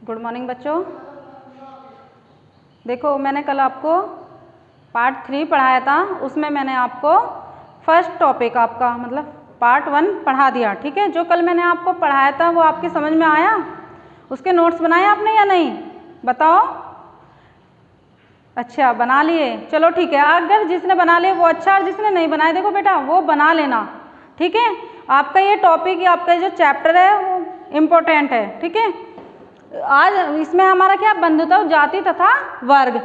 Good morning बच्चों। देखो मैंने कल आपको पार्ट 3 पढ़ाया था, उसमें मैंने आपको फर्स्ट टॉपिक आपका मतलब पार्ट 1 पढ़ा दिया। ठीक है, जो कल मैंने आपको पढ़ाया था वो आपकी समझ में आया? उसके नोट्स बनाए आपने या नहीं? बताओ। अच्छा बना लिए, चलो ठीक है। अगर जिसने बना लिए वो अच्छा, और जिसने नहीं बनाए देखो बेटा वो बना लेना। ठीक है, आपका ये टॉपिक या आपका जो चैप्टर है वो इम्पोर्टेंट है। ठीक है, आज इसमें हमारा क्या बंधुत्व जाति तथा वर्ग।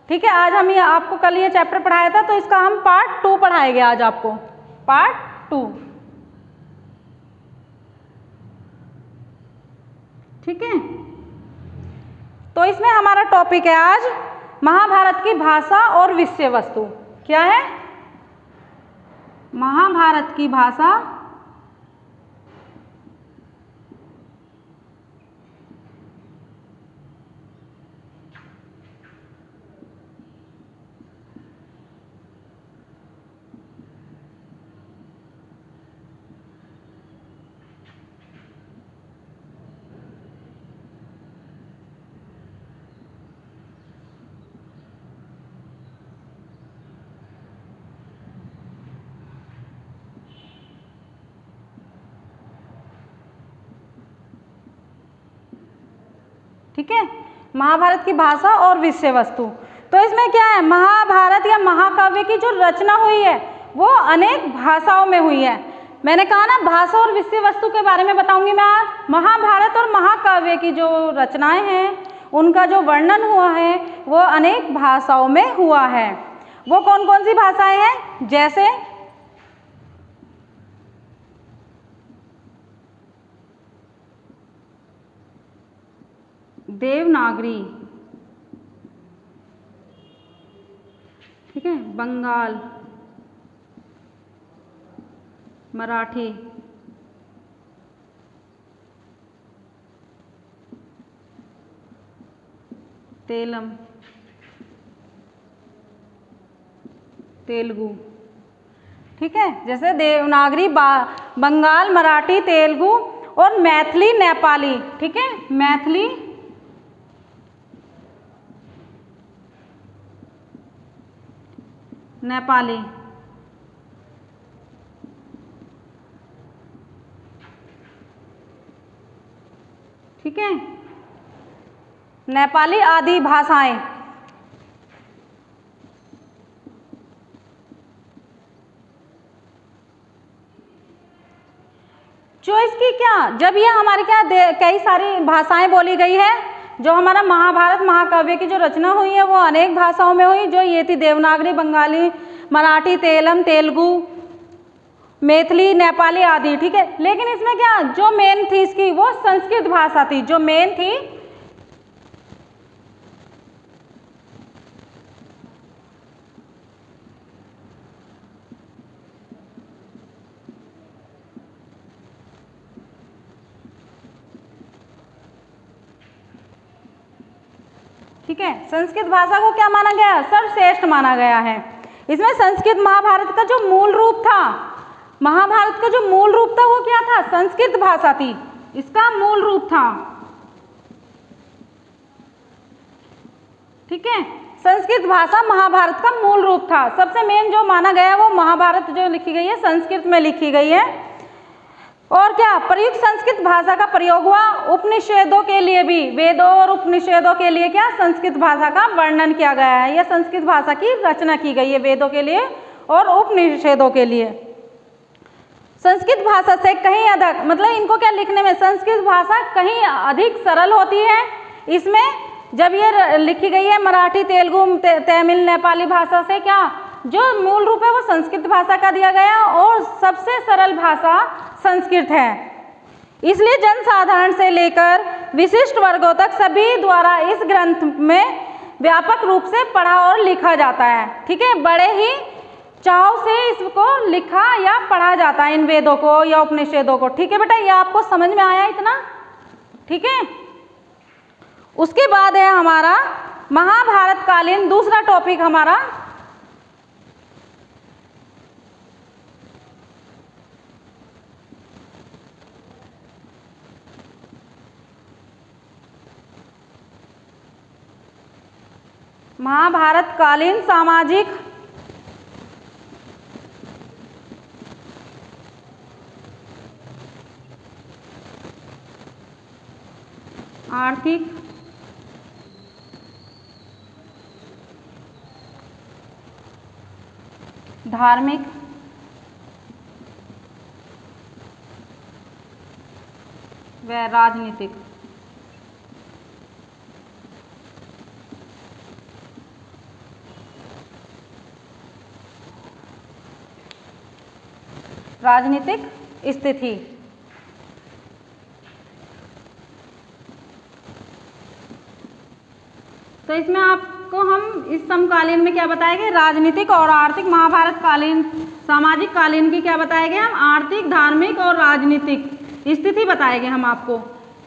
ठीक है, आज हम ये आपको कल ये चैप्टर पढ़ाया था तो इसका हम पार्ट 2 पढ़ाएंगे आज आपको, पार्ट 2। ठीक है, तो इसमें हमारा टॉपिक है आज महाभारत की भाषा और विषय वस्तु। क्या है? महाभारत की भाषा ठीक है, महाभारत की भाषा और विषय वस्तु। तो इसमें क्या है, महाभारत या महाकाव्य की जो रचना हुई है वो अनेक भाषाओं में हुई है। मैंने कहा ना भाषा और विषय वस्तु के बारे में बताऊंगी मैं आज। महाभारत और महाकाव्य की जो रचनाएं हैं उनका जो वर्णन हुआ है वो अनेक भाषाओं में हुआ है। वो कौन कौन सी भाषाएं हैं? जैसे देवनागरी, ठीक है, बंगाल, मराठी, तेलम, तेलुगु। ठीक है, जैसे देवनागरी, बंगाल, मराठी, तेलुगु और मैथिली, नेपाली। ठीक है, मैथिली, नेपाली। ठीक है, नेपाली आदि भाषाएं। जो इसकी क्या, जब ये हमारे क्या कई सारी भाषाएं बोली गई है, जो हमारा महाभारत महाकाव्य की जो रचना हुई है वो अनेक भाषाओं में हुई। जो ये थी देवनागरी, बंगाली, मराठी, तेलम, तेलुगु, मैथिली, नेपाली आदि। ठीक है, लेकिन इसमें क्या जो मेन थी इसकी वो संस्कृत भाषा थी, जो मेन थी। ठीक है, संस्कृत भाषा को क्या माना गया? सर्वश्रेष्ठ माना गया है। इसमें संस्कृत महाभारत का जो मूल रूप था, महाभारत का जो मूल रूप था वो क्या था? संस्कृत भाषा थी, इसका मूल रूप था। ठीक है, संस्कृत भाषा महाभारत का मूल रूप था। सबसे मेन जो माना गया वो महाभारत जो लिखी गई है संस्कृत में लिखी गई है। और क्या प्रयुक्त संस्कृत भाषा का प्रयोग हुआ उपनिषेधों के लिए भी, वेदों और उपनिषेधों के लिए क्या संस्कृत भाषा का वर्णन किया गया है। यह संस्कृत भाषा की रचना की गई है वेदों के लिए और उपनिषेधों के लिए। संस्कृत भाषा से कहीं अधिक, मतलब इनको क्या लिखने में संस्कृत भाषा कहीं अधिक सरल होती है। इसमें जब ये लिखी गई है मराठी, तेलुगु, तमिल, नेपाली भाषा से क्या जो मूल रूप है वो संस्कृत भाषा का दिया गया और सबसे सरल भाषा संस्कृत है। इसलिए जनसाधारण से लेकर विशिष्ट वर्गों तक सभी द्वारा इस ग्रंथ में व्यापक रूप से पढ़ा और लिखा जाता है। ठीक है, बड़े ही चाव से इसको लिखा या पढ़ा जाता है, इन वेदों को या उपनिषेधों को। ठीक है बेटा, ये आपको समझ में आया इतना? ठीक है, उसके बाद है हमारा महाभारत कालीन दूसरा टॉपिक हमारा महाभारत कालीन सामाजिक आर्थिक धार्मिक व राजनीतिक स्थिति। तो इसमें आपको हम इस समकालीन में क्या बताएंगे, राजनीतिक और आर्थिक। महाभारत कालीन सामाजिक कालीन की क्या बताएंगे हम, आर्थिक धार्मिक और राजनीतिक स्थिति बताएंगे हम आपको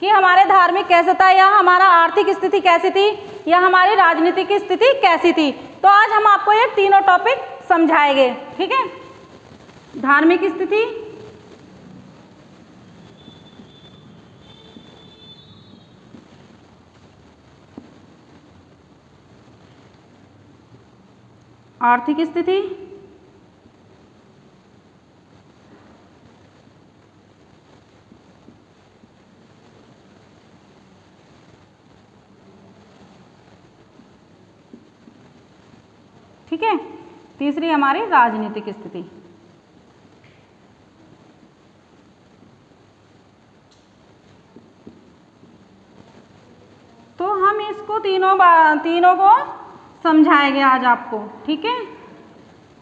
कि हमारे धार्मिक कैसे था, या हमारा आर्थिक स्थिति कैसी थी, या हमारी राजनीतिक स्थिति कैसी थी। तो आज हम आपको ये तीनों टॉपिक समझाएंगे, ठीक है। धार्मिक स्थिति, आर्थिक स्थिति, ठीक है। तीसरी हमारी राजनीतिक स्थिति। तो हम इसको तीनों को समझाएंगे आज आपको, ठीक है,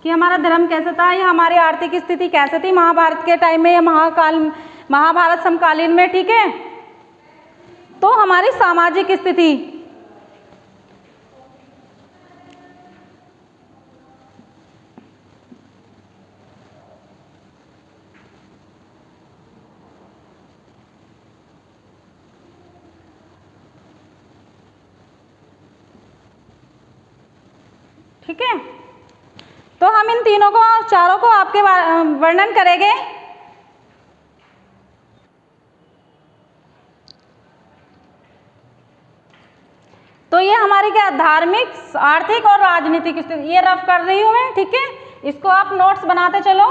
कि हमारा धर्म कैसा था, या हमारी आर्थिक स्थिति कैसे थी महाभारत के टाइम में, या महाभारत समकालीन में, ठीक है। तो हमारी सामाजिक स्थिति, ठीक है। तो हम इन तीनों को चारों को आपके वर्णन करेंगे। तो ये हमारी क्या, धार्मिक, आर्थिक और राजनीतिक स्थिति, ये रफ कर रही हूं मैं, ठीक है। इसको आप नोट्स बनाते चलो।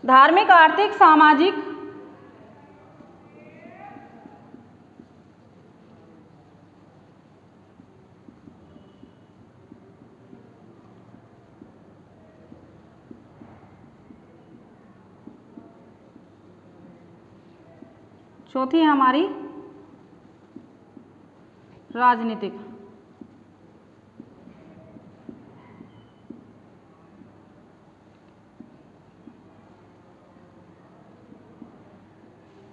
धार्मिक, आर्थिक, सामाजिक, चौथी हमारी राजनीतिक।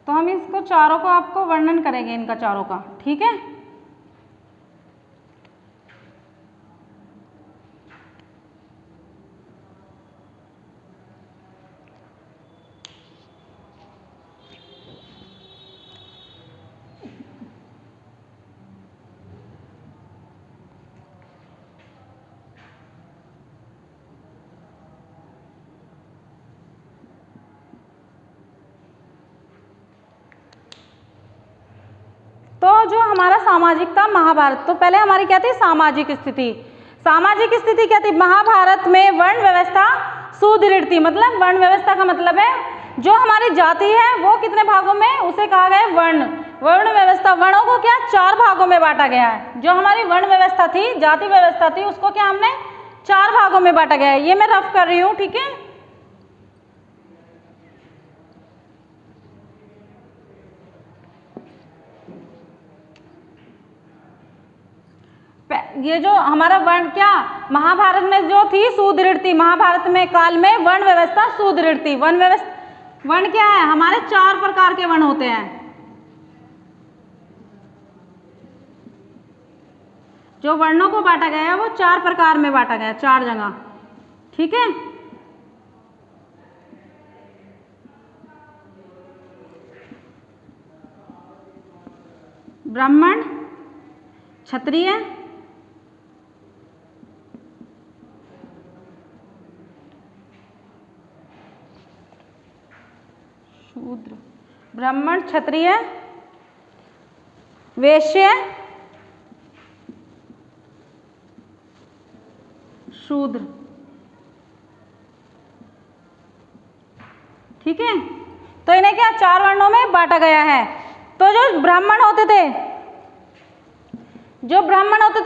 तो हम इसको चारों को आपको वर्णन करेंगे, इनका चारों का, ठीक है। तो जो हमारा सामाजिक था महाभारत, तो पहले हमारी क्या थी, सामाजिक स्थिति। सामाजिक स्थिति क्या थी, महाभारत में वर्ण व्यवस्था सुदृढ़ थी। मतलब वर्ण व्यवस्था का मतलब है जो हमारी जाति है वो कितने भागों में, उसे कहा गया है वर्ण। वर्ण व्यवस्था, वर्णों को क्या 4 भागों में बांटा गया है। जो हमारी वर्ण व्यवस्था थी, जाति व्यवस्था थी, उसको क्या हमने 4 भागों में बांटा गया है। ये मैं रफ कर रही हूँ, ठीक है। ये जो हमारा वर्ण क्या, महाभारत में जो थी सुदृढ़ थी, महाभारत में काल में वर्ण व्यवस्था सुदृढ़ थी। वर्ण व्यवस्था, वर्ण क्या है, हमारे 4 प्रकार के वर्ण होते हैं। जो वर्णों को बांटा गया है वो 4 प्रकार में बांटा गया है, 4 जगह, ठीक है। ब्राह्मण, क्षत्रिय, ब्राह्मण, क्षत्रिय, वैश्य, शूद्र। ठीक है, तो इन्हें क्या 4 वर्णों में बांटा गया है। तो जो ब्राह्मण होते थे,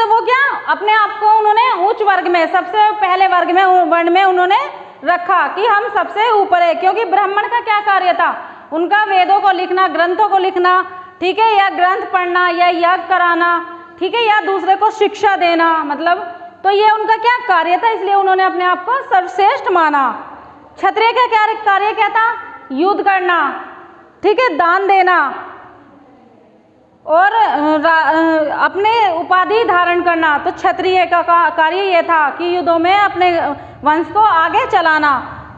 वो क्या अपने आप को उन्होंने उच्च वर्ग में, सबसे पहले वर्ण में उन्होंने रखा कि हम सबसे ऊपर है। क्योंकि ब्राह्मण का क्या कार्य था, उनका वेदों को लिखना, ग्रंथों को लिखना, ठीक है, या ग्रंथ पढ़ना, या यज्ञ कराना, ठीक है, या दूसरे को शिक्षा देना, मतलब तो ये उनका क्या कार्य था, इसलिए उन्होंने अपने आप को सर्वश्रेष्ठ माना। क्षत्रिय का क्या कार्य क्या था, युद्ध करना, ठीक है, दान देना और अपने उपाधि धारण करना। तो क्षत्रिय का कार्य ये था कि युद्धों में अपने वंश को आगे चलाना।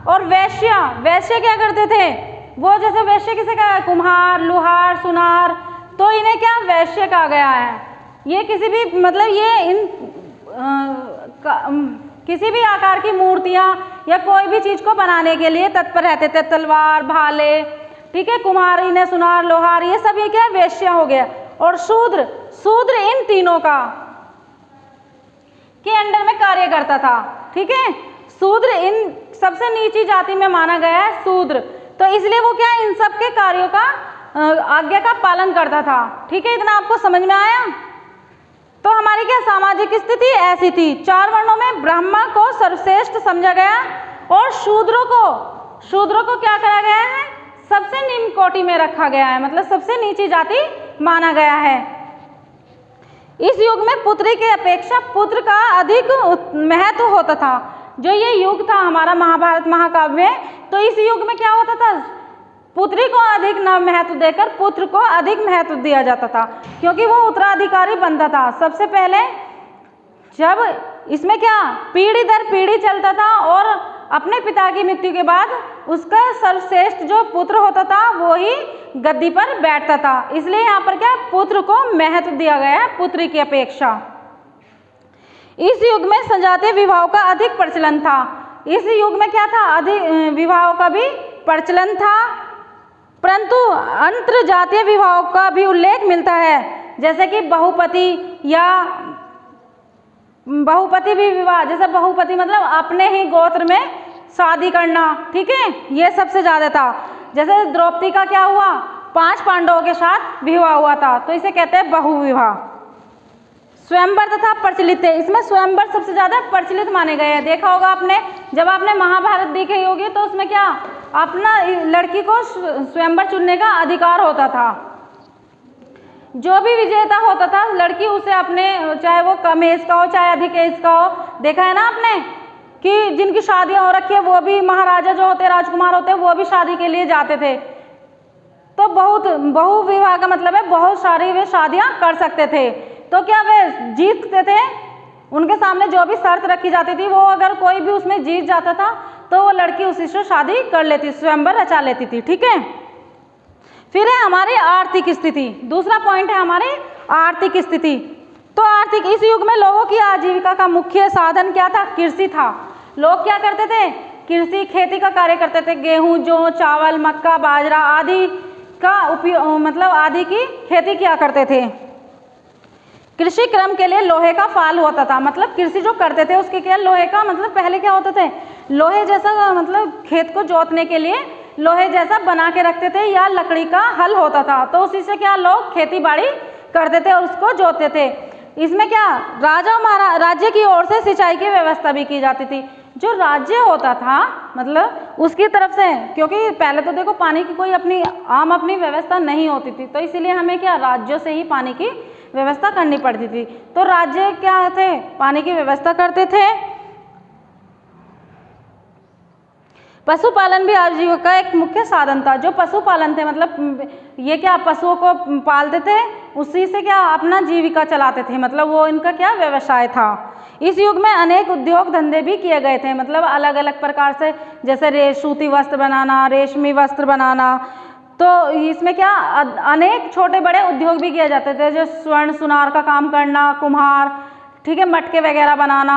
और वैश्य क्या करते थे, वो जैसे वैश्य किसे कहा, कुम्हार, लोहार, सुनार, तो इन्हें क्या वैश्य कहा गया है। ये किसी भी मतलब ये किसी भी आकार की मूर्तियां या कोई भी चीज को बनाने के लिए तत्पर रहते थे, तलवार, भाले, ठीक है, कुम्हार, इन्हें सुनार, लोहार, ये सब ये क्या वैश्य हो गया। और शूद्र इन तीनों का के अंडर में कार्य करता था। ठीक है, शूद्र इन सबसे नीची जाति में माना गया है शूद्र, तो इसलिए वो क्या इन सब के कार्यों का आज्ञा का पालन करता था। ठीक है, इतना आपको समझ में आया। तो हमारी क्या सामाजिक स्थिति ऐसी थी, 4 वर्णों में ब्राह्मण को सर्वश्रेष्ठ समझा गया और शूद्रों को क्या करा गया है, सबसे निम्न कोटि में रखा गया है, मतलब सबसे नीची जाति माना गया है। इस युग में पुत्री की अपेक्षा पुत्र का अधिक महत्व होता था। जो ये युग था हमारा महाभारत महाकाव्य में, तो इस युग में क्या होता था, पुत्री को अधिक महत्व देकर पुत्र को अधिक महत्व दिया जाता था, क्योंकि वो उत्तराधिकारी बनता था। सबसे पहले जब इसमें क्या पीढ़ी दर पीढ़ी चलता था और अपने पिता की मृत्यु के बाद उसका सर्वश्रेष्ठ जो पुत्र होता था वो ही गद्दी पर बैठता था, इसलिए यहाँ पर क्या पुत्र को महत्व दिया गया है पुत्री की अपेक्षा। इस युग में संजातीय विवाहों का अधिक प्रचलन था। इस युग में क्या था, अधिक विवाहों का भी प्रचलन था, परंतु अंतर जातीय विवाहों का भी उल्लेख मिलता है, जैसे कि बहुपति भी विवाह, जैसे बहुपति मतलब अपने ही गोत्र में शादी करना। ठीक है, ये सबसे ज्यादा था। जैसे द्रौपदी का क्या हुआ, 5 पांडवों के साथ विवाह हुआ था, तो इसे कहते हैं बहुविवाह। स्वयंवर तथा प्रचलित है, इसमें स्वयंवर सबसे ज्यादा प्रचलित माने गए हैं। देखा होगा आपने, जब आपने महाभारत देखी होगी तो उसमें क्या अपना लड़की को स्वयंवर चुनने का अधिकार होता था। जो भी विजेता होता था लड़की उसे अपने, चाहे वो कम एज का हो चाहे अधिक एज का हो, देखा है ना आपने कि जिनकी शादियां हो रखी है वो भी महाराजा जो होते राजकुमार होते वो भी शादी के लिए जाते थे। तो बहु विवाह का मतलब है बहुत सारी वे शादियां कर सकते थे। तो क्या वे जीतते थे, उनके सामने जो भी शर्त रखी जाती थी वो अगर कोई भी उसमें जीत जाता था तो वो लड़की उसी से शादी कर लेती, स्वयंवर रचा लेती थी। ठीक है, फिर है हमारी आर्थिक स्थिति। दूसरा पॉइंट है हमारी आर्थिक स्थिति। तो आर्थिक, इस युग में लोगों की आजीविका का मुख्य साधन क्या था, कृषि था। लोग क्या करते थे, कृषि खेती का कार्य करते थे। गेहूं, जौ, चावल, मक्का, बाजरा आदि का उपयोग, मतलब आदि की खेती किया करते थे। कृषि क्रम के लिए लोहे का फाल होता था, मतलब कृषि जो करते थे उसके क्या लोहे का, मतलब पहले क्या होते थे, लोहे जैसा, मतलब खेत को जोतने के लिए लोहे जैसा बना के रखते थे या लकड़ी का हल होता था, तो उसी से क्या लोग खेती बाड़ी करते थे और उसको जोतते थे। इसमें क्या राजा और राज्य की ओर से सिंचाई की व्यवस्था भी की जाती थी। जो राज्य होता था मतलब उसकी तरफ से, क्योंकि पहले तो देखो पानी की कोई अपनी व्यवस्था नहीं होती थी, तो इसीलिए हमें क्या राज्यों से ही पानी की व्यवस्था करनी पड़ती थी। तो राज्य क्या थे, पानी की व्यवस्था करते थे। पशुपालन भी आजीविका का एक मुख्य साधन था। जो पशुपालन थे मतलब ये क्या पशुओं को पालते थे, उसी से क्या अपना जीविका चलाते थे, मतलब वो इनका क्या व्यवसाय था। इस युग में अनेक उद्योग धंधे भी किए गए थे, मतलब अलग अलग प्रकार से, जैसे सूती वस्त्र बनाना, रेशमी वस्त्र बनाना। तो इसमें क्या अनेक छोटे बड़े उद्योग भी किए जाते थे, जो स्वर्ण सुनार का काम करना, कुम्हार, ठीक है, मटके वगैरह बनाना,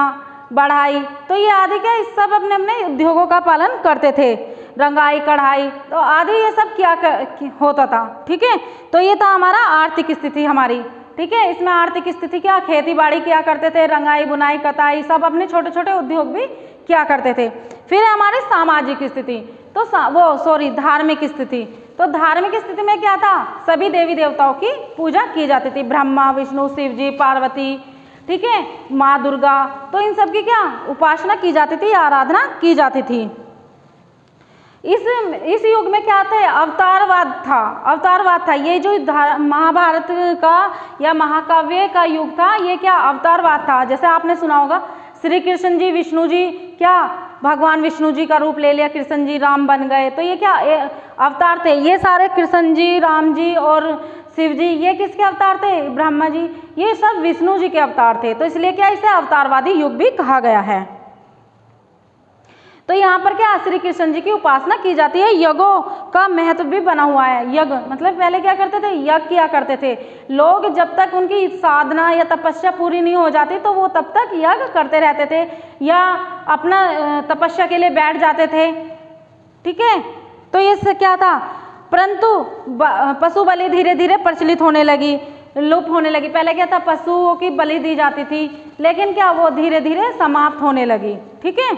बढ़ाई, तो ये आदि क्या इस सब अपने अपने उद्योगों का पालन करते थे। रंगाई, कढ़ाई तो आदि ये सब क्या होता था। ठीक है, तो ये था हमारा आर्थिक स्थिति हमारी। ठीक है, इसमें आर्थिक स्थिति क्या, खेती बाड़ी किया करते थे, रंगाई, बुनाई, कताई, सब अपने छोटे छोटे उद्योग भी किया करते थे। फिर हमारी सामाजिक स्थिति, तो धार्मिक स्थिति। तो धार्मिक स्थिति में क्या था, सभी देवी देवताओं की पूजा की जाती थी, ब्रह्मा, विष्णु, शिव जी, पार्वती, ठीक है, माँ दुर्गा, तो इन सब की क्या उपासना की जाती थी, आराधना की जाती थी। इस युग में क्या था, अवतारवाद था। ये जो महाभारत का या महाकाव्य का युग था, ये क्या अवतारवाद था। जैसे आपने सुना होगा श्री कृष्ण जी, विष्णु जी क्या भगवान विष्णु जी का रूप ले लिया, कृष्ण जी राम बन गए, तो ये क्या अवतार थे। ये सारे कृष्ण जी, राम जी और शिव जी, ये किसके अवतार थे, ब्रह्मा जी, ये सब विष्णु जी के अवतार थे। तो इसलिए क्या इसे अवतारवादी युग भी कहा गया है। तो यहाँ पर क्या श्री कृष्ण जी की उपासना की जाती है। यज्ञों का महत्व भी बना हुआ है। यज्ञ मतलब पहले क्या करते थे, यज्ञ किया करते थे लोग, जब तक उनकी साधना या तपस्या पूरी नहीं हो जाती तो वो तब तक यज्ञ करते रहते थे या अपना तपस्या के लिए बैठ जाते थे। ठीक है, तो ये क्या था, परंतु पशु बलि धीरे धीरे प्रचलित होने लगी, लुप्त होने लगी। पहले क्या था, पशुओं की बलि दी जाती थी, लेकिन क्या वो धीरे धीरे समाप्त होने लगी। ठीक है,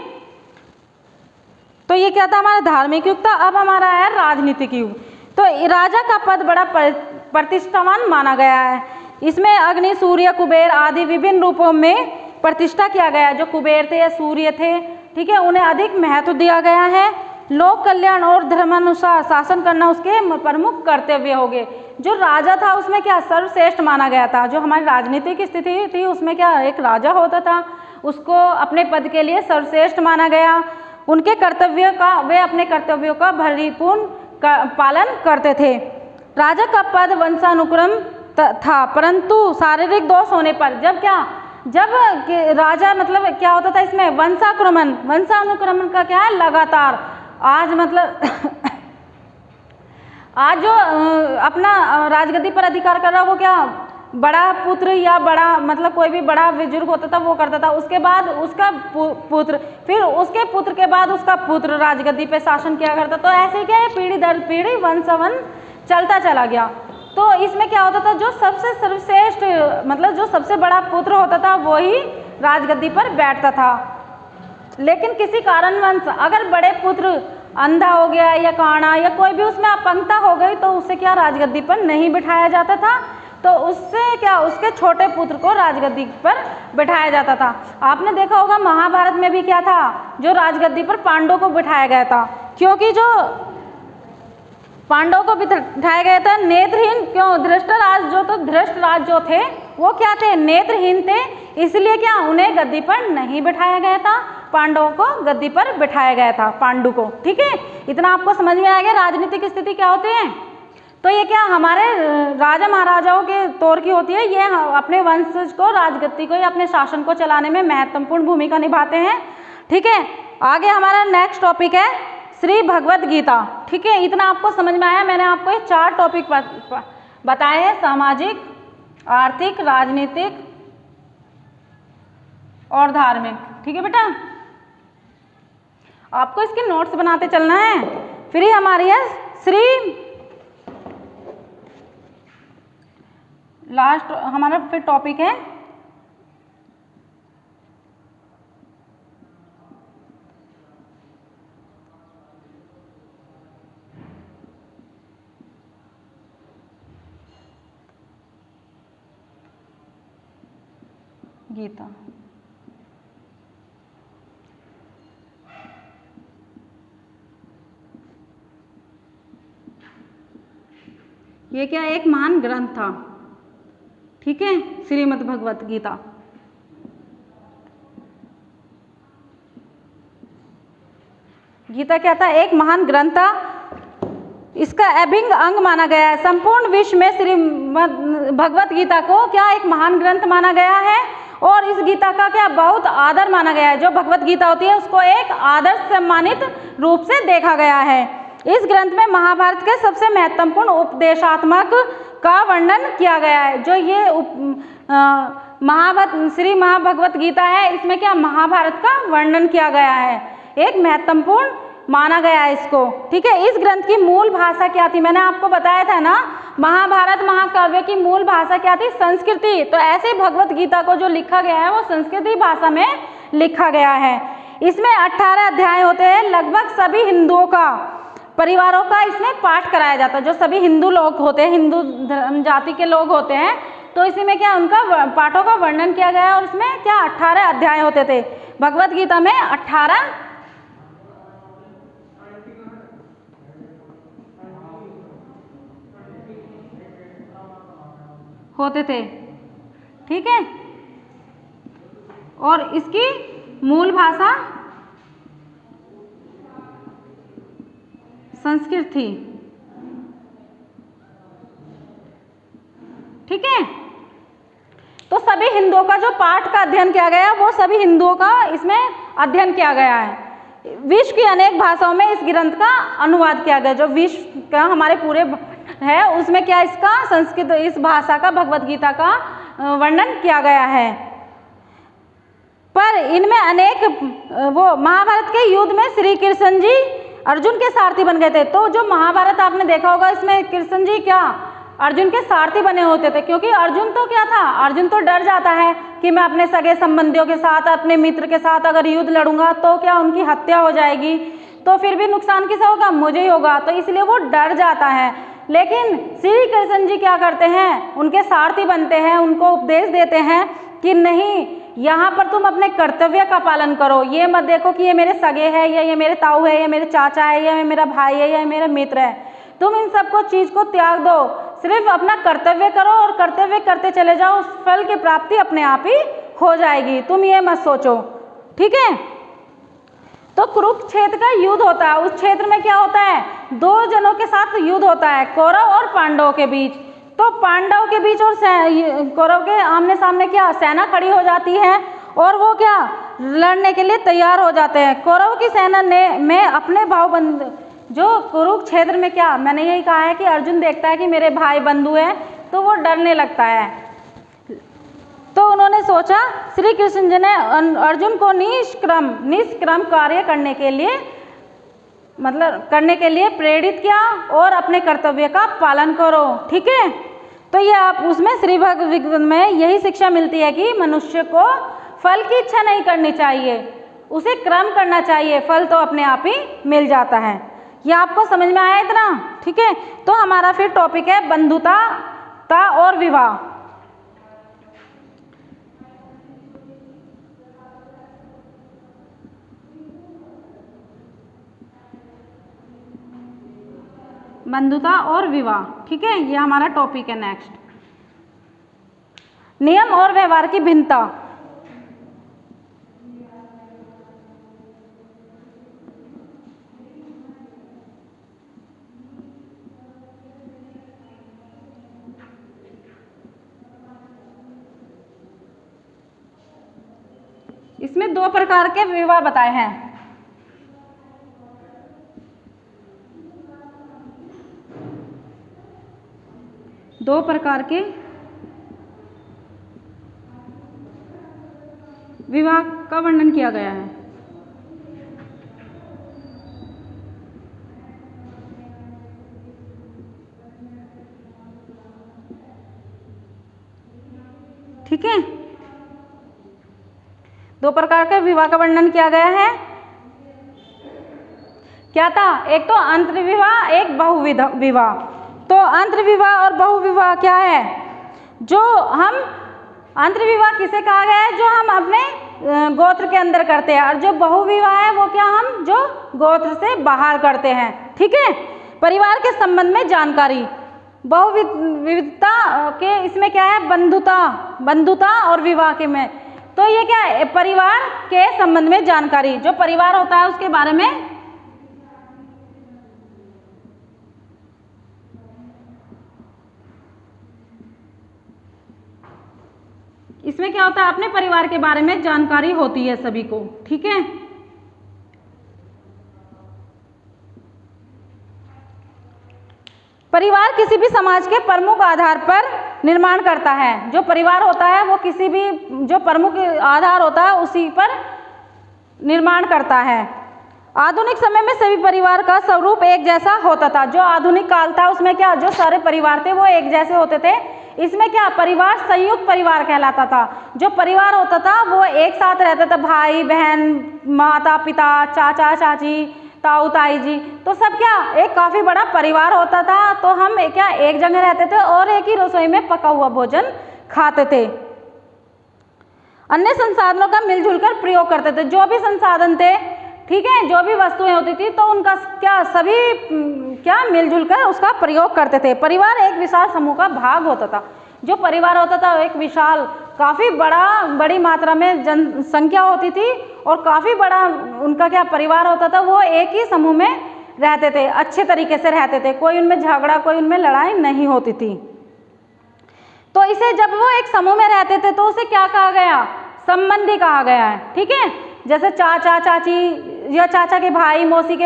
तो ये क्या था, हमारा धार्मिक युग था। अब हमारा है राजनीतिक युग। तो राजा का पद बड़ा प्रतिष्ठावान माना गया है। इसमें अग्नि, सूर्य, कुबेर आदि विभिन्न रूपों में प्रतिष्ठा किया गया है। जो कुबेर थे या सूर्य थे, ठीक है, उन्हें अधिक महत्व दिया गया है। लोक कल्याण और धर्मानुसार शासन करना उसके प्रमुख कर्तव्य हो गए। जो राजा था उसमें क्या सर्वश्रेष्ठ माना गया था। जो हमारी राजनीतिक स्थिति थी उसमें क्या एक राजा होता था, उसको अपने पद के लिए सर्वश्रेष्ठ माना गया। उनके कर्तव्यों का, वे अपने कर्तव्यों का भलीपूर्ण पालन करते थे। राजा का पद वंशानुक्रम था, परंतु शारीरिक दोष होने पर जब राजा मतलब क्या होता था इसमें वंशानुक्रमण का क्या है, लगातार आज मतलब आज जो अपना राजगद्दी पर अधिकार कर रहा वो क्या बड़ा पुत्र या बड़ा मतलब कोई भी बड़ा बुजुर्ग होता था वो करता था, उसके बाद उसका पुत्र, फिर उसके पुत्र के बाद उसका पुत्र राजगद्दी पे शासन किया करता। तो ऐसे क्या है, पीढ़ी दर पीढ़ी वंशावन चलता चला गया। तो इसमें क्या होता था, जो सबसे सर्वश्रेष्ठ मतलब जो सबसे बड़ा पुत्र होता था वही राजगद्दी पर बैठता था। लेकिन किसी कारणवश अगर बड़े पुत्र अंधा हो गया या काना या कोई भी उसमें अपंगता हो गई तो उसे क्या राजगद्दी पर नहीं बिठाया जाता था, तो उससे क्या उसके छोटे पुत्र को राजगद्दी पर बिठाया जाता था। आपने देखा होगा महाभारत में भी क्या था, जो राजगद्दी पर पांडवों को बिठाया गया था, क्योंकि जो पांडवों को बिठाया गया था नेत्रहीन, क्यों धृष्टराज जो थे वो क्या थे, नेत्रहीन थे, इसलिए क्या उन्हें गद्दी पर नहीं बिठाया गया था, पांडवों को गद्दी पर बिठाया गया था, पांडु को। ठीक है, इतना आपको समझ में आ गया राजनीतिक स्थिति क्या होती है। तो ये क्या हमारे राजा महाराजाओं के तौर की होती है, ये अपने वंशज को राजगद्दी को या अपने शासन को चलाने में महत्वपूर्ण भूमिका निभाते हैं। ठीक है, आगे हमारा नेक्स्ट टॉपिक है श्री भगवद गीता। ठीक है, इतना आपको समझ में आया। मैंने आपको ये 4 टॉपिक बताए हैं, सामाजिक, आर्थिक, राजनीतिक और धार्मिक। ठीक है बेटा, आपको इसके नोट्स बनाते चलना है। फिर ही हमारी है श्री लास्ट हमारा फिर टॉपिक है गीता। ये क्या एक महान ग्रंथ था। ठीक है, श्रीमद् भगवत गीता। गीता क्या था, एक महान ग्रंथ था। इसका अभिन्न अंग माना गया है। संपूर्ण विश्व में श्रीमद् भगवत गीता को क्या एक महान ग्रंथ माना गया है और इस गीता का क्या बहुत आदर माना गया है। जो भगवत गीता होती है उसको एक आदर्श सम्मानित रूप से देखा गया है। इस ग्रंथ में महाभारत के सबसे महत्वपूर्ण उपदेशात्मक का वर्णन किया गया है। जो ये श्री महाभगवत गीता है, इसमें क्या महाभारत का वर्णन किया गया है, एक महत्वपूर्ण माना गया है इसको। ठीक है, इस ग्रंथ की मूल भाषा क्या थी, मैंने आपको बताया था ना, महाभारत महाकाव्य की मूल भाषा क्या थी, संस्कृति। तो ऐसे भगवत गीता को जो लिखा गया है वो संस्कृति भाषा में लिखा गया है। इसमें 18 अध्याय होते हैं, लगभग सभी हिंदुओं का परिवारों का इसमें पाठ कराया जाता है। जो सभी हिंदू लोग होते हैं, हिंदू धर्म जाति के लोग होते हैं, तो इसी में क्या उनका पाठों का वर्णन किया गया है। और इसमें क्या 18 अध्याय होते थे, भगवत गीता में 18 होते थे। ठीक है, और इसकी मूल भाषा संस्कृत थी। ठीक है, तो सभी हिंदुओं का जो पाठ का अध्ययन किया गया वो सभी हिंदुओं का इसमें अध्ययन किया गया है। विश्व की अनेक भाषाओं में इस ग्रंथ का अनुवाद किया गया। जो विश्व का हमारे पूरे है उसमें क्या इसका संस्कृत इस भाषा का भगवत गीता का वर्णन किया गया है। पर इनमें अनेक वो महाभारत के युद्ध में श्री कृष्ण जी अर्जुन के सारथी बन गए थे। तो जो महाभारत आपने देखा होगा इसमें कृष्ण जी क्या अर्जुन के सारथी बने होते थे, क्योंकि अर्जुन तो क्या था, अर्जुन तो डर जाता है कि मैं अपने सगे संबंधियों के साथ अपने मित्र के साथ अगर युद्ध लड़ूंगा तो क्या उनकी हत्या हो जाएगी, तो फिर भी नुकसान किसे होगा, मुझे ही होगा, तो इसलिए वो डर जाता है। लेकिन श्री कृष्ण जी क्या करते हैं, उनके सारथी बनते हैं, उनको उपदेश देते हैं कि नहीं, यहाँ पर तुम अपने कर्तव्य का पालन करो, ये मत देखो कि ये मेरे सगे है या ये मेरे ताऊ है या मेरे चाचा है या मेरा भाई है या मेरा मित्र है, तुम इन सबको चीज को त्याग दो, सिर्फ अपना कर्तव्य करो और कर्तव्य करते चले जाओ, उस फल की प्राप्ति अपने आप ही हो जाएगी, तुम ये मत सोचो। ठीक है, तो कुरुक्षेत्र का युद्ध होता है, उस क्षेत्र में क्या होता है, दो जनों के साथ युद्ध होता है, कौरव और पांडवों के बीच। तो पांडव के बीच और कौरव के आमने सामने क्या सेना खड़ी हो जाती है और वो क्या लड़ने के लिए तैयार हो जाते हैं। कौरव की सेना ने में अपने भाव बंधु जो कुरुक्षेत्र में क्या, मैंने यही कहा है कि अर्जुन देखता है कि मेरे भाई बंधु हैं तो वो डरने लगता है। तो उन्होंने सोचा, श्री कृष्ण जी ने अर्जुन को निष्क्रम कार्य करने के लिए प्रेरित किया और अपने कर्तव्य का पालन करो। ठीक है, तो ये आप उसमें श्री भगवद में यही शिक्षा मिलती है कि मनुष्य को फल की इच्छा नहीं करनी चाहिए, उसे कर्म करना चाहिए, फल तो अपने आप ही मिल जाता है। ये आपको समझ में आया इतना? ठीक है, तो हमारा फिर टॉपिक है बंधुता और विवाह। बंधुता और विवाह। ठीक है, ये हमारा टॉपिक है नेक्स्ट। नियम और व्यवहार की भिन्नता। इसमें दो प्रकार के विवाह बताए हैं। दो प्रकार के विवाह का वर्णन किया गया है। ठीक है, दो प्रकार के विवाह का वर्णन किया गया है। क्या था, एक तो अंतर विवाह, एक बहुविध विवाह। तो अंतर विवाह और बहुविवाह क्या है, जो हम अंतर विवाह किसे कहा गया है, जो हम अपने गोत्र के अंदर करते हैं, और जो बहुविवाह है वो क्या हम जो गोत्र से बाहर करते हैं। ठीक है, परिवार के संबंध में जानकारी। बहुविधता के इसमें क्या है, बंधुता और विवाह के में, तो ये क्या है, परिवार के संबंध में जानकारी, जो परिवार होता है उसके बारे में। इसमें क्या होता है, अपने परिवार के बारे में जानकारी होती है सभी को। ठीक है, परिवार किसी भी समाज के प्रमुख आधार पर निर्माण करता है। जो परिवार होता है वो किसी भी जो प्रमुख आधार होता है उसी पर निर्माण करता है। आधुनिक समय में सभी परिवार का स्वरूप एक जैसा होता था। जो आधुनिक काल था उसमें क्या जो सारे परिवार थे वो एक जैसे होते थे। इसमें क्या परिवार संयुक्त परिवार कहलाता था। जो परिवार होता था वो एक साथ रहते थे, भाई बहन, माता पिता, चाचा चाची, ताऊ ताई जी, तो सब क्या एक काफ़ी बड़ा परिवार होता था। तो हम क्या एक जगह रहते थे और एक ही रसोई में पका हुआ भोजन खाते थे। अन्य संसाधनों का मिलजुल कर प्रयोग करते थे। जो भी संसाधन थे, ठीक है, जो भी वस्तुएं होती थी तो उनका क्या सभी क्या मिलजुल कर उसका प्रयोग करते थे। परिवार एक विशाल समूह का भाग होता था। जो परिवार होता था एक विशाल काफ़ी बड़ी मात्रा में जनसंख्या होती थी और काफ़ी बड़ा उनका क्या परिवार होता था। वो एक ही समूह में रहते थे, अच्छे तरीके से रहते थे, कोई उनमें झगड़ा कोई उनमें लड़ाई नहीं होती थी। तो इसे जब वो एक समूह में रहते थे तो उसे क्या कहा गया, संबंधी कहा गया है। ठीक है, जैसे चाचा चाची या चाचा के भाई, मौसी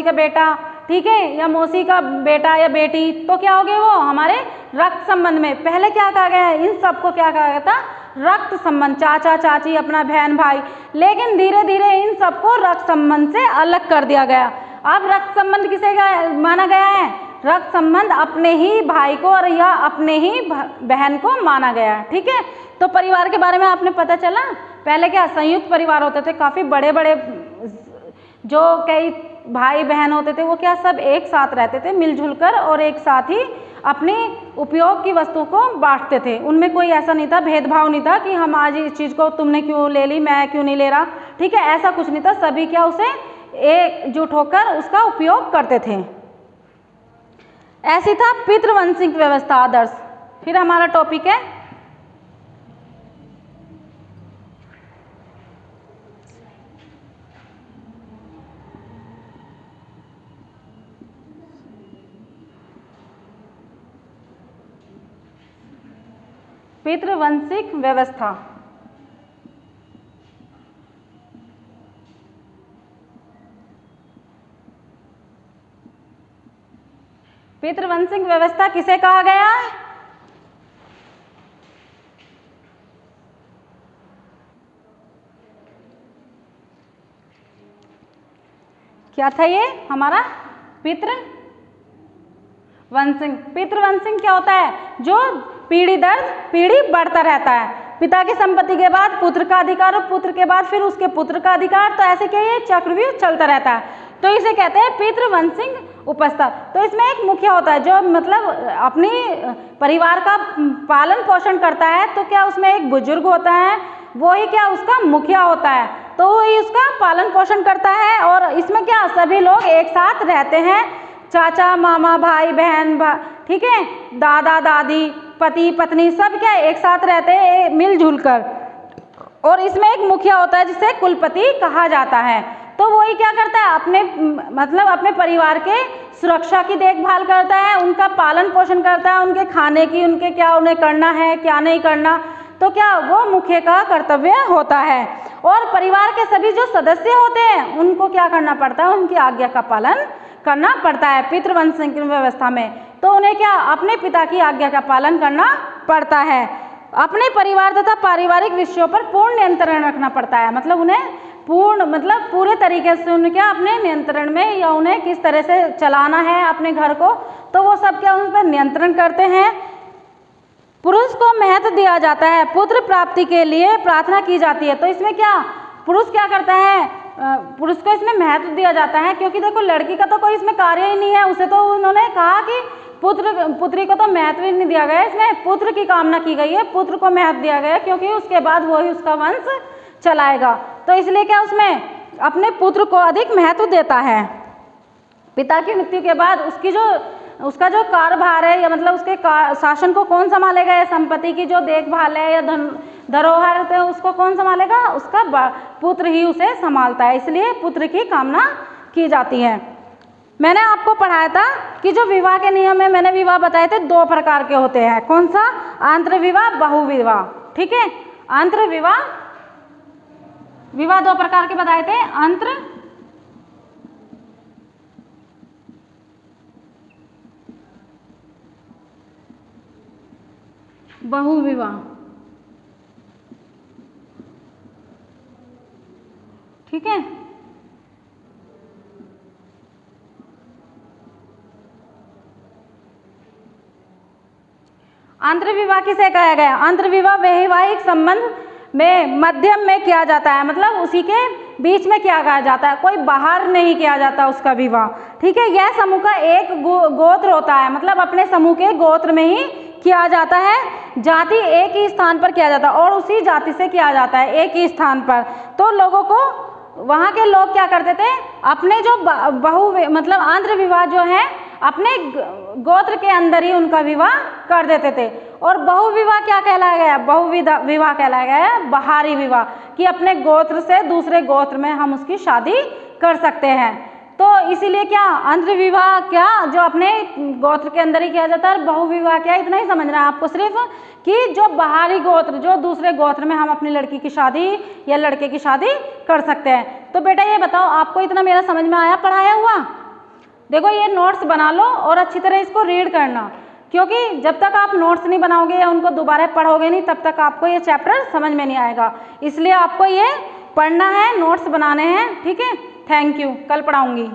का बेटा, ठीक है, या मौसी का बेटा या बेटी, तो क्या हो गए वो हमारे रक्त संबंध में। पहले क्या कहा गया है, इन सबको क्या कहा गया था, रक्त संबंध, चाचा चाची, अपना बहन भाई। लेकिन धीरे धीरे इन सबको रक्त संबंध से अलग कर दिया गया। अब रक्त संबंध किसे माना गया है, रक्त संबंध अपने ही भाई को और या अपने ही बहन को माना गया है। ठीक है, तो परिवार के बारे में आपने पता चला। पहले क्या संयुक्त परिवार होते थे, काफ़ी बड़े बड़े जो कई भाई बहन होते थे वो क्या सब एक साथ रहते थे मिलजुल कर और एक साथ ही अपने उपयोग की वस्तुओं को बांटते थे। उनमें कोई ऐसा नहीं था, भेदभाव नहीं था कि हम आज इस चीज़ को तुमने क्यों ले ली, मैं क्यों नहीं ले रहा। ठीक है, ऐसा कुछ नहीं था, सभी क्या उसे एकजुट होकर उसका उपयोग करते थे। ऐसी था पितृवंशिक व्यवस्था आदर्श। फिर हमारा टॉपिक है पितृवंशिक व्यवस्था। पितृवंशिक व्यवस्था किसे कहा गया है, क्या था ये हमारा पितृवंशिक। पितृवंशिक क्या होता है, जो पीढ़ी दर पीढ़ी बढ़ता रहता है। पिता की संपत्ति के बाद पुत्र का अधिकार और पुत्र के बाद फिर उसके पुत्र का अधिकार, तो ऐसे क्या ये चक्रव्यूह चलता रहता है। तो इसे कहते हैं पितृवंशिक उपस्था। तो इसमें एक मुखिया होता है जो मतलब अपनी परिवार का पालन पोषण करता है। तो क्या उसमें एक बुजुर्ग होता है, वो ही क्या उसका मुखिया होता है, तो वो ही उसका पालन पोषण करता है। और इसमें क्या सभी लोग एक साथ रहते हैं, चाचा मामा भाई बहन ठीक है, दादा दादी पति पत्नी सब क्या एक साथ रहते हैं मिलजुल कर। और इसमें एक मुखिया होता है जिसे कुलपति कहा जाता है। तो वही क्या करता है, अपने मतलब अपने परिवार के सुरक्षा की देखभाल करता है, उनका पालन पोषण करता है, उनके खाने की उनके क्या उन्हें करना है क्या नहीं करना, तो क्या वो मुखिया का कर्तव्य होता है। और परिवार के सभी जो सदस्य होते हैं उनको क्या करना पड़ता है, उनकी आज्ञा का पालन करना पड़ता है पितृवंशिक व्यवस्था में। तो उन्हें क्या अपने पिता की आज्ञा का पालन करना पड़ता है। अपने परिवार तथा पारिवारिक विषयों पर पूर्ण नियंत्रण रखना पड़ता है। मतलब उन्हें पूरे तरीके से उन्हें क्या अपने नियंत्रण में या उन्हें किस तरह से चलाना है अपने घर को, तो वो सब क्या उन पर नियंत्रण करते हैं। पुरुष को महत्व दिया जाता है, पुत्र प्राप्ति के लिए प्रार्थना की जाती है। तो इसमें क्या पुरुष क्या करता है, पुरुष को इसमें महत्व दिया जाता है, क्योंकि देखो लड़की का तो कोई इसमें कार्य ही नहीं है। उसे तो उन्होंने कहा कि पुत्री को तो महत्व ही नहीं दिया गया, इसमें पुत्र की कामना की गई है, पुत्र को महत्व दिया गया क्योंकि उसके बाद वो ही उसका वंश चलाएगा। तो इसलिए क्या उसमें अपने पुत्र को अधिक महत्व देता है। पिता की मृत्यु के बाद उसका जो कार्यभार है या मतलब उसके शासन को कौन संभालेगा, या संपत्ति की जो देखभाल है या धरोहर है उसको कौन संभालेगा, उसका पुत्र ही उसे संभालता है। इसलिए पुत्र की कामना की जाती है। मैंने आपको पढ़ाया था कि जो विवाह के नियम है, मैंने विवाह बताए थे 2 प्रकार के होते हैं। कौन सा, आंतर विवाह बहुविवाह। ठीक है, आंतर विवाह 2 प्रकार के बताए थे, बहुविवाह। ठीक है, अंतर्विवाह किसे कहा गया? अंतर्विवाह वैवाहिक संबंध में मध्यम में किया जाता है, मतलब उसी के बीच में किया जाता है, कोई बाहर नहीं किया जाता उसका विवाह। ठीक है, यह समूह का एक गोत्र होता है, मतलब अपने समूह के गोत्र में ही किया जाता है। जाति एक ही स्थान पर किया जाता है और उसी जाति से किया जाता है एक ही स्थान पर। तो लोगों को, वहाँ के लोग क्या करते थे, अपने जो मतलब आंध्र विवाह जो है अपने गोत्र के अंदर ही उनका विवाह कर देते थे। और बहुविवाह क्या कहलाया गया? बहुविवाह कहलाया गया है बाहरी विवाह, कि अपने गोत्र से दूसरे गोत्र में हम उसकी शादी कर सकते हैं। तो इसीलिए क्या आंध्र विवाह क्या जो अपने गोत्र के अंदर ही किया जाता है, बहुविवाह क्या, इतना ही समझना है आपको सिर्फ, कि जो बाहरी गोत्र, जो दूसरे गोत्र में हम अपनी लड़की की शादी या लड़के की शादी कर सकते हैं। तो बेटा ये बताओ, आपको इतना मेरा समझ में आया, पढ़ाया हुआ? देखो ये नोट्स बना लो और अच्छी तरह इसको रीड करना, क्योंकि जब तक आप नोट्स नहीं बनाओगे या उनको दोबारा पढ़ोगे नहीं, तब तक आपको ये चैप्टर समझ में नहीं आएगा। इसलिए आपको ये पढ़ना है, नोट्स बनाने हैं। ठीक है, थैंक यू, कल पढ़ाऊंगी।